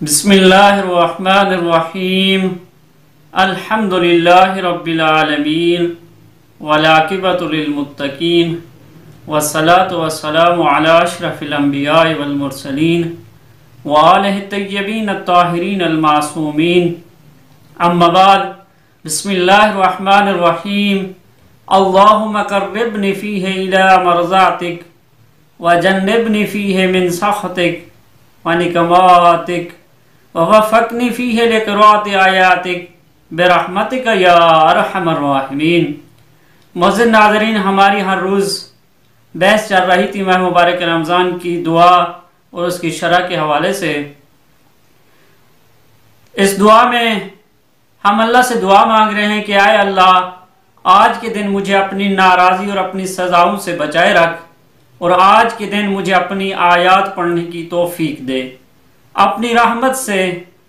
بسم اللہ الرحمن الرحیم الحمد للہ رب العالمین والعاقبۃ للمتقین والصلاۃ والسلام علی اشرف الانبیاء والمرسلین وآلہ الطیبین الطاہرین المعصومین اما بعد بسم اللہ الرحمن الرحیم اللہم قربنی فیہ الی مرضاتک وجنبنی فیہ من سخطک ونقماتک ووفقنی فیہ لقراءۃ آیاتک برحمتک یا ارحم الراحمین۔ معزز ناظرین، ہماری ہر روز بحث چل رہی تھی ماہ مبارک رمضان کی دعا اور اس کی شرح کے حوالے سے۔ اس دعا میں ہم اللہ سے دعا مانگ رہے ہیں کہ آئے اللہ، آج کے دن مجھے اپنی ناراضی اور اپنی سزاؤں سے بچائے رکھ، اور آج کے دن مجھے اپنی آیات پڑھنے کی توفیق دے، اپنی رحمت سے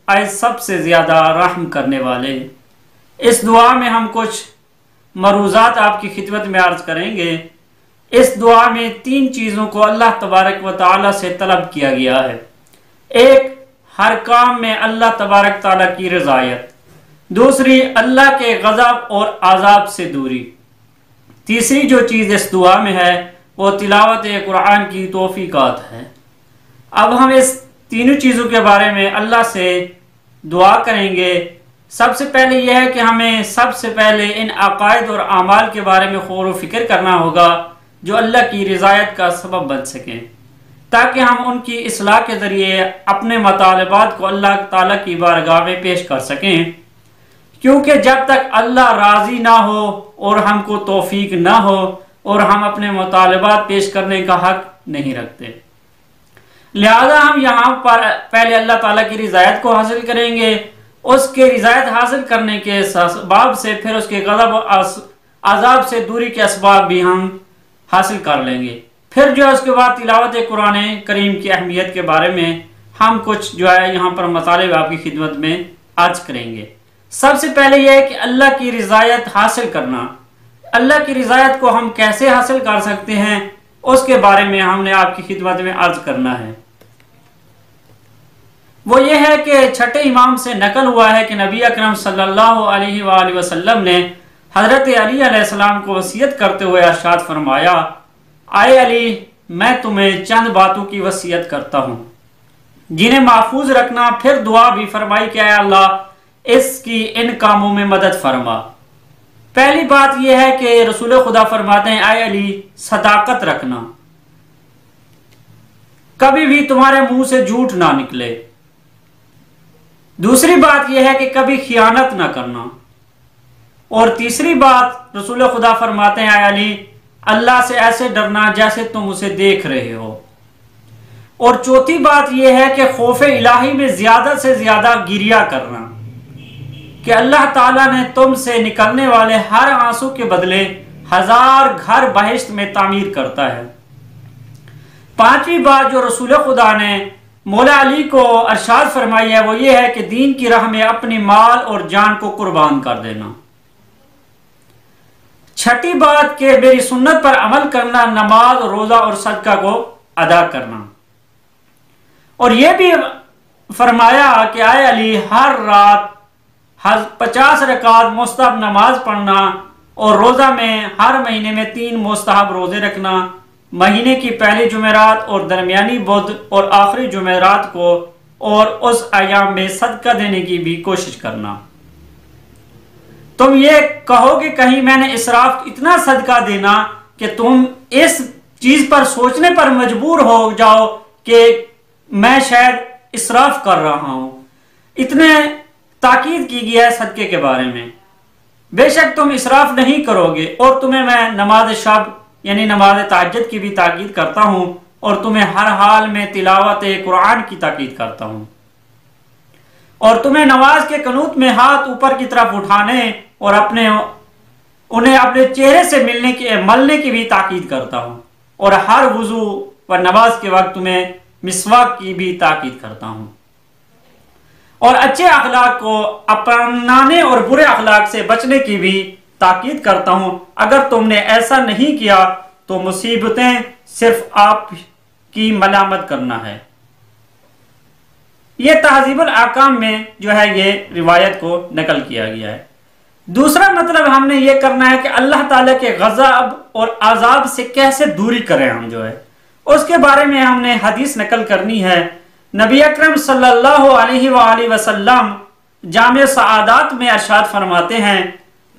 اے سب سے زیادہ رحم کرنے والے۔ اس دعا میں ہم کچھ مروزات آپ کی خدمت میں عرض کریں گے۔ اس دعا میں 3 چیزوں کو اللہ تبارک و تعالی سے طلب کیا گیا ہے۔ ایک، ہر کام میں اللہ تبارک تعالی کی رضایت۔ دوسری، اللہ کے غضب اور عذاب سے دوری۔ تیسری جو چیز اس دعا میں ہے وہ تلاوت قرآن کی توفیقات ہے۔ اب ہم اس تینوں چیزوں کے بارے میں اللہ سے دعا کریں گے۔ سب سے پہلے یہ ہے کہ ہمیں سب سے پہلے ان عقائد اور اعمال کے بارے میں غور و فکر کرنا ہوگا جو اللہ کی رضایت کا سبب بن سکیں، تاکہ ہم ان کی اصلاح کے ذریعے اپنے مطالبات کو اللہ تعالیٰ کی بارگاہ میں پیش کر سکیں، کیونکہ جب تک اللہ راضی نہ ہو اور ہم کو توفیق نہ ہو اور ہم اپنے مطالبات پیش کرنے کا حق نہیں رکھتے، لہذا ہم یہاں پر پہلے اللہ تعالیٰ کی رضایت کو حاصل کریں گے۔ اس کے رضایت حاصل کرنے کے اسباب سے پھر اس کے غضب و عذاب سے دوری کے اسباب بھی ہم حاصل کر لیں گے۔ پھر جو ہے اس کے بعد تلاوت قرآن کریم کی اہمیت کے بارے میں ہم کچھ جو ہے یہاں پر مطالب آپ کی خدمت میں عرض کریں گے۔ سب سے پہلے یہ ہے کہ اللہ کی رضایت حاصل کرنا۔ اللہ کی رضایت کو ہم کیسے حاصل کر سکتے ہیں، اس کے بارے میں ہم نے آپ کی خدمت میں عرض کرنا ہے۔ وہ یہ ہے کہ چھٹے امام سے نقل ہوا ہے کہ نبی اکرم صلی اللہ علیہ وآلہ وسلم نے حضرت علی علیہ السلام کو وصیت کرتے ہوئے ارشاد فرمایا، اے علی، میں تمہیں چند باتوں کی وصیت کرتا ہوں جنہیں محفوظ رکھنا۔ پھر دعا بھی فرمائی کہ اے اللہ، اس کی ان کاموں میں مدد فرما۔ پہلی بات یہ ہے کہ رسول خدا فرماتے ہیں، اے علی، صداقت رکھنا، کبھی بھی تمہارے منہ سے جھوٹ نہ نکلے۔ دوسری بات یہ ہے کہ کبھی خیانت نہ کرنا۔ اور تیسری بات رسول خدا فرماتے ہیں، اے علی، اللہ سے ایسے ڈرنا جیسے تم اسے دیکھ رہے ہو۔ اور چوتھی بات یہ ہے کہ خوف الہی میں زیادہ سے زیادہ گریہ کرنا، کہ اللہ تعالیٰ نے تم سے نکلنے والے ہر آنسو کے بدلے 1000 گھر بہشت میں تعمیر کرتا ہے۔ پانچویں بات جو رسول خدا نے مولا علی کو ارشاد فرمائی ہے وہ یہ ہے کہ دین کی راہ میں اپنی مال اور جان کو قربان کر دینا۔ چھٹی بات کہ میری سنت پر عمل کرنا، نماز، روزہ اور صدقہ کو ادا کرنا۔ اور یہ بھی فرمایا کہ اے علی، ہر رات 50 رکعت مستحب نماز پڑھنا، اور روزہ میں ہر مہینے میں 3 مستحب روزے رکھنا، مہینے کی پہلی جمعرات اور درمیانی بدھ اور آخری جمعرات کو، اور اس ایام میں صدقہ دینے کی بھی کوشش کرنا۔ تم یہ کہو کہ کہیں میں نے اسراف اتنا صدقہ دینا کہ تم اس چیز پر سوچنے پر مجبور ہو جاؤ کہ میں شاید اسراف کر رہا ہوں۔ اتنے تاکید کی گیا ہے صدقے کے بارے میں۔ بے شک تم اسراف نہیں کرو گے، اور تمہیں میں نماز شب یعنی نماز تہجد کی بھی تاکید کرتا ہوں، اور تمہیں ہر حال میں تلاوت قرآن کی تاکید کرتا ہوں، اور تمہیں نماز کے قنوت میں ہاتھ اوپر کی طرف اٹھانے اور انہیں اپنے چہرے سے ملنے کی بھی تاکید کرتا ہوں، اور ہر وضو و نماز کے وقت تمہیں مسواک کی بھی تاکید کرتا ہوں، اور اچھے اخلاق کو اپنانے اور برے اخلاق سے بچنے کی بھی تاکید کرتا ہوں۔ اگر تم نے ایسا نہیں کیا تو مصیبتیں صرف آپ کی ملامت کرنا ہے۔ یہ تہذیب الاحکام میں جو ہے یہ روایت کو نقل کیا گیا ہے۔ دوسرا مطلب ہم نے یہ کرنا ہے کہ اللہ تعالیٰ کے غضب اور عذاب سے کیسے دوری کریں ہم جو ہے، اس کے بارے میں ہم نے حدیث نقل کرنی ہے۔ نبی اکرم صلی اللہ علیہ وآلہ وسلم جامع سعادات میں ارشاد فرماتے ہیں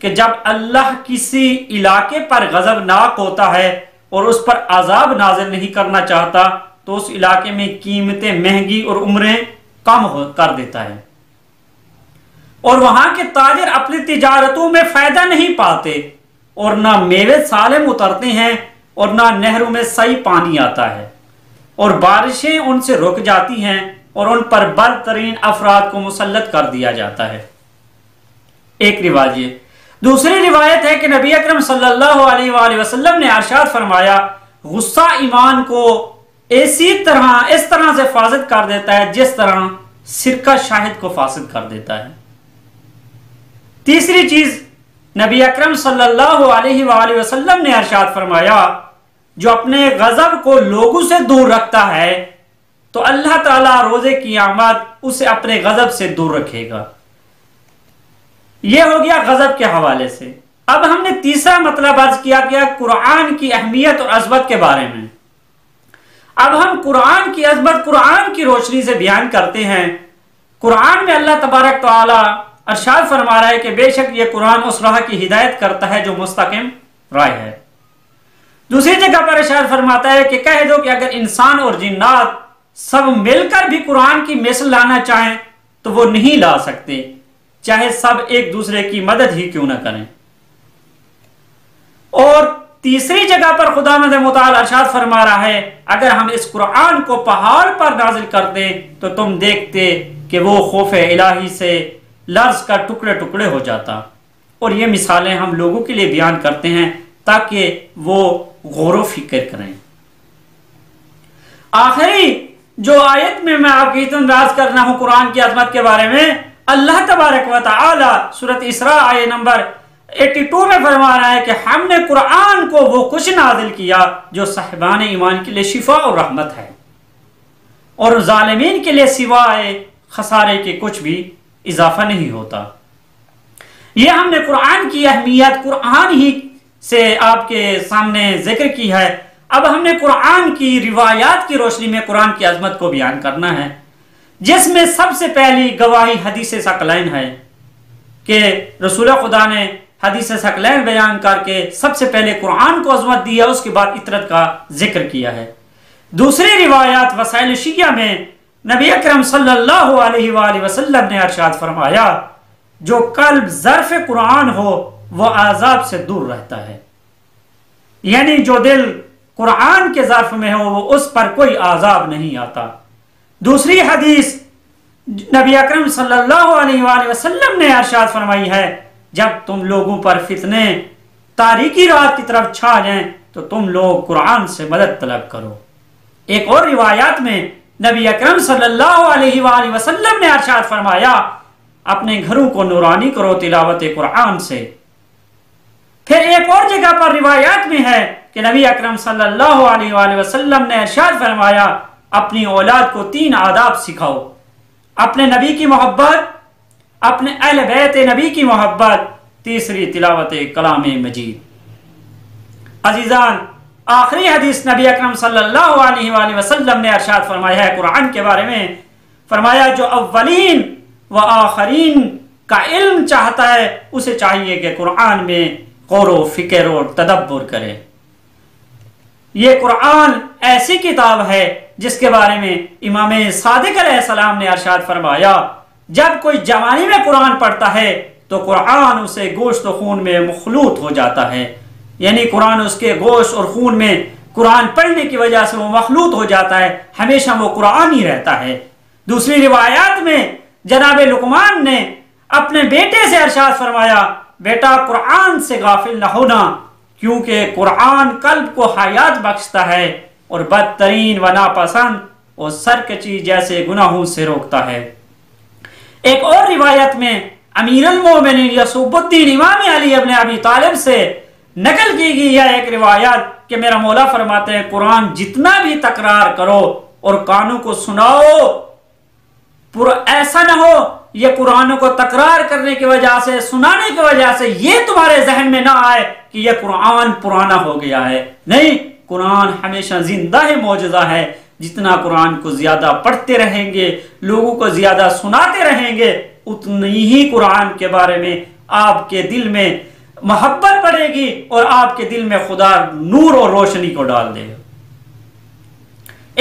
کہ جب اللہ کسی علاقے پر غضبناک ہوتا ہے اور اس پر عذاب نازل نہیں کرنا چاہتا تو اس علاقے میں قیمتیں مہنگی اور عمریں کم کر دیتا ہے، اور وہاں کے تاجر اپنی تجارتوں میں فائدہ نہیں پاتے، اور نہ میوے سالم اترتے ہیں اور نہ نہروں میں صحیح پانی آتا ہے، اور بارشیں ان سے رک جاتی ہیں اور ان پر بدترین افراد کو مسلط کر دیا جاتا ہے۔ ایک روایت یہ۔ دوسری روایت ہے کہ نبی اکرم صلی اللہ علیہ وآلہ وسلم نے ارشاد فرمایا غصہ ایمان کو اس طرح سے فاسد کر دیتا ہے جس طرح سرکہ شاہد کو فاسد کر دیتا ہے۔ تیسری چیز نبی اکرم صلی اللہ علیہ وآلہ وسلم نے ارشاد فرمایا جو اپنے غضب کو لوگوں سے دور رکھتا ہے تو اللہ تعالیٰ روز قیامت اسے اپنے غضب سے دور رکھے گا۔ یہ ہو گیا غضب کے حوالے سے۔ اب ہم نے تیسرا مطلب عرض کیا گیا قرآن کی اہمیت اور عظمت کے بارے میں۔ اب ہم قرآن کی عظمت قرآن کی روشنی سے بیان کرتے ہیں۔ قرآن میں اللہ تبارک تعالیٰ ارشاد فرما رہا ہے کہ بے شک یہ قرآن اس راہ کی ہدایت کرتا ہے جو مستقیم رائے ہے۔ دوسری جگہ پر ارشاد فرماتا ہے کہ کہہ دو کہ اگر انسان اور جنات سب مل کر بھی قرآن کی مثل لانا چاہیں تو وہ نہیں لا سکتے، چاہے سب ایک دوسرے کی مدد ہی کیوں نہ کریں۔ اور تیسری جگہ پر خداوند متعال ارشاد فرما رہا ہے اگر ہم اس قرآن کو پہاڑ پر نازل کر دیں تو تم دیکھتے کہ وہ خوف الہی سے لرز کا ٹکڑے ٹکڑے ہو جاتا۔ اور یہ مثالیں ہم لوگوں کے لیے بیان کرتے ہیں تاکہ وہ غور و فکر کریں۔ آخری جو آیت میں آپ کی انداز کرنا ہوں قرآن کی عظمت کے بارے میں، اللہ تبارک و تعالی سورۃ اسراء آیت نمبر 82 میں فرما رہا ہے کہ ہم نے قرآن کو وہ کچھ نازل کیا جو صاحبان ایمان کے لیے شفا اور رحمت ہے، اور ظالمین کے لیے سوائے خسارے کے کچھ بھی اضافہ نہیں ہوتا۔ یہ ہم نے قرآن کی اہمیت قرآن ہی سے آپ کے سامنے ذکر کی ہے۔ اب ہم نے قرآن کی روایات کی روشنی میں قرآن کی عظمت کو بیان کرنا ہے، جس میں سب سے پہلی گواہی حدیث ثقلین ہے کہ رسول خدا نے حدیث ثقلین بیان کر کے سب سے پہلے قرآن کو عظمت دی ہے، اس کے بعد اطرت کا ذکر کیا ہے۔ دوسری روایات وسائل شیعہ میں نبی اکرم صلی اللہ علیہ وآلہ وسلم نے ارشاد فرمایا جو قلب ظرف قرآن ہو وہ عذاب سے دور رہتا ہے، یعنی جو دل قرآن کے ظرف میں ہو وہ اس پر کوئی عذاب نہیں آتا۔ دوسری حدیث نبی اکرم صلی اللہ علیہ وآلہ وسلم نے ارشاد فرمائی ہے جب تم لوگوں پر فتنے تاریکی رات کی طرف چھا جائیں تو تم لوگ قرآن سے مدد طلب کرو۔ ایک اور روایات میں نبی اکرم صلی اللہ علیہ وآلہ وسلم نے ارشاد فرمایا اپنے گھروں کو نورانی کرو تلاوت قرآن سے۔ پھر ایک اور جگہ پر روایات میں ہے کہ نبی اکرم صلی اللہ علیہ وآلہ وسلم نے ارشاد فرمایا اپنی اولاد کو 3 آداب سکھاؤ، اپنے نبی کی محبت، اپنے اہل بیت نبی کی محبت، تیسری تلاوت کلام مجید۔ عزیزان آخری حدیث نبی اکرم صلی اللہ علیہ وآلہ وسلم نے ارشاد فرمایا ہے قرآن کے بارے میں، فرمایا جو اولین و آخرین کا علم چاہتا ہے اسے چاہیے کہ قرآن میں غور و فکر اور تدبر کرے۔ یہ قرآن ایسی کتاب ہے جس کے بارے میں امام صادق علیہ السلام نے ارشاد فرمایا جب کوئی جوانی میں قرآن پڑھتا ہے تو قرآن اسے گوشت و خون میں مخلوط ہو جاتا ہے، یعنی قرآن اس کے گوشت اور خون میں قرآن پڑھنے کی وجہ سے وہ مخلوط ہو جاتا ہے، ہمیشہ وہ قرآن ہی رہتا ہے۔ دوسری روایات میں جناب لقمان نے اپنے بیٹے سے ارشاد فرمایا بیٹا قرآن سے غافل نہ ہونا کیونکہ قرآن قلب کو حیات بخشتا ہے اور بدترین و ناپسند اور سرکشی جیسے گناہوں سے روکتا ہے۔ ایک اور روایت میں امیر المومنین یعقوب الدین امام علی ابن ابی طالب سے نقل کی گئی ہے ایک روایت کہ میرا مولا فرماتے ہیں قرآن جتنا بھی تکرار کرو اور کانوں کو سناؤ ایسا نہ ہو یہ قرآن کو تکرار کرنے کی وجہ سے، سنانے کی وجہ سے یہ تمہارے ذہن میں نہ آئے کہ یہ قرآن پرانا ہو گیا ہے۔ نہیں، قرآن ہمیشہ زندہ ہے، معجزہ ہے۔ جتنا قرآن کو زیادہ پڑھتے رہیں گے، لوگوں کو زیادہ سناتے رہیں گے، اتنی ہی قرآن کے بارے میں آپ کے دل میں محبت بڑھے گی اور آپ کے دل میں خدا نور اور روشنی کو ڈال دے گا۔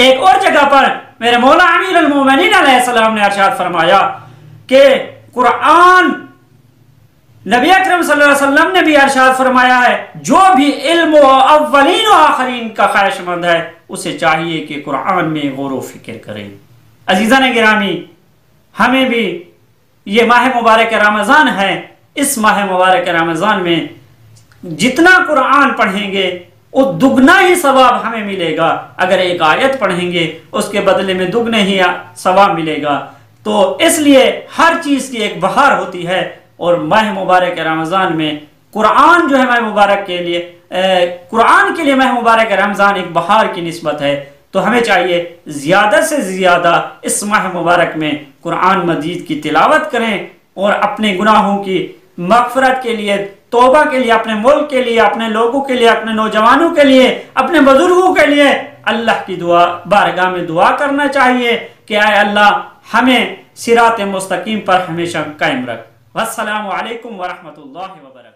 ایک اور جگہ پر میرے مولا امیر المومنین علیہ السلام نے ارشاد فرمایا کہ قرآن، نبی اکرم صلی اللہ علیہ وسلم نے بھی ارشاد فرمایا ہے، جو بھی علم و اولین و آخرین کا خواہش مند ہے اسے چاہیے کہ قرآن میں غور و فکر کرے۔ عزیزان گرامی، ہمیں بھی یہ ماہ مبارک رمضان ہے، اس ماہ مبارک رمضان میں جتنا قرآن پڑھیں گے وہ دگنا ہی ثواب ہمیں ملے گا۔ اگر ایک آیت پڑھیں گے اس کے بدلے میں دگنے ہی ثواب ملے گا۔ تو اس لیے ہر چیز کی ایک بہار ہوتی ہے، اور ماہ مبارک رمضان میں قرآن جو ہے ماہ مبارک کے لیے، قرآن کے لیے ماہ مبارک رمضان ایک بہار کی نسبت ہے۔ تو ہمیں چاہیے زیادہ سے زیادہ اس ماہ مبارک میں قرآن مجید کی تلاوت کریں، اور اپنے گناہوں کی مغفرت کے لیے، توبہ کے لیے، اپنے ملک کے لیے، اپنے لوگوں کے لیے، اپنے نوجوانوں کے لیے، اپنے بزرگوں کے لیے اللہ کی دعا بارگاہ میں دعا کرنا چاہیے کہ اے اللہ ہمیں صراط مستقیم پر ہمیشہ قائم رکھ۔ والسلام علیکم ورحمۃ اللہ وبرکاتہ۔